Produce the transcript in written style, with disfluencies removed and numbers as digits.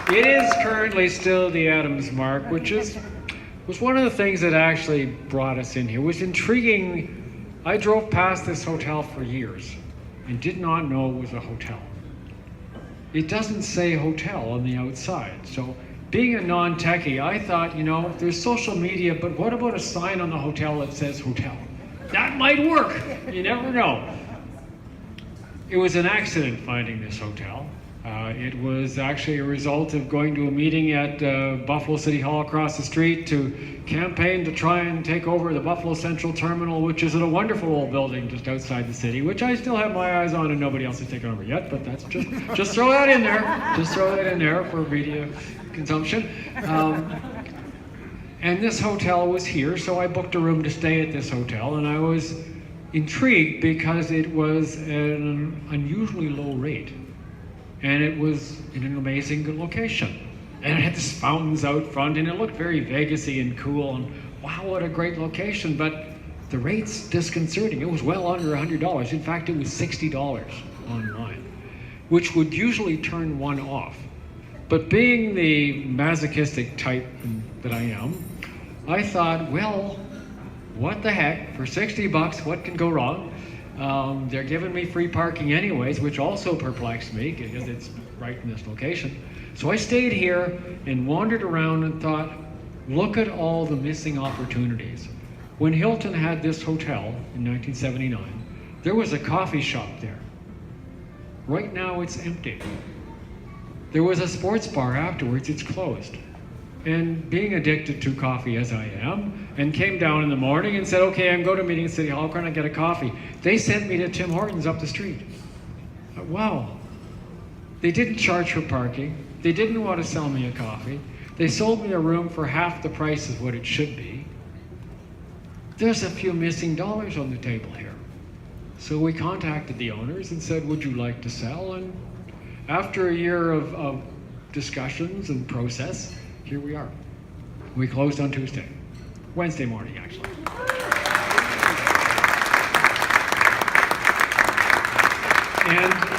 It is currently still the Adams Mark, which was one of the things that actually brought us in here. It was intriguing. I drove past this hotel for years and did not know it was a hotel. It doesn't say hotel on the outside. So being a non-techie, I thought, there's social media, but what about a sign on the hotel that says hotel? That might work. You never know. It was an accident finding this hotel. It was actually a result of going to a meeting at Buffalo City Hall across the street to campaign to try and take over the Buffalo Central Terminal, which is a wonderful old building just outside the city, which I still have my eyes on and nobody else has taken over yet, but that's just throw that in there. Just throw that in there for media consumption. And this hotel was here, so I booked a room to stay at this hotel, and I was intrigued because it was an unusually low rate. And it was in an amazing good location. And it had these fountains out front, and it looked very Vegas-y and cool, and wow, what a great location. But the rate's disconcerting. It was well under $100. In fact, it was $60 online, which would usually turn one off. But being the masochistic type that I am, I thought, well, what the heck, for $60, what can go wrong? They're giving me free parking anyways, which also perplexed me because it's right in this location. So I stayed here and wandered around and thought, look at all the missing opportunities. When Hilton had this hotel in 1979, there was a coffee shop there. Right now it's empty. There was a sports bar afterwards, it's closed. And being addicted to coffee as I am, and came down in the morning and said, okay, I'm going to a meeting at City Hall, can I get a coffee? They sent me to Tim Hortons up the street. Wow. They didn't charge for parking. They didn't want to sell me a coffee. They sold me a room for half the price of what it should be. There's a few missing dollars on the table here. So we contacted the owners and said, would you like to sell? And after a year of discussions and process, here we are. We closed on Tuesday. Wednesday morning, actually. And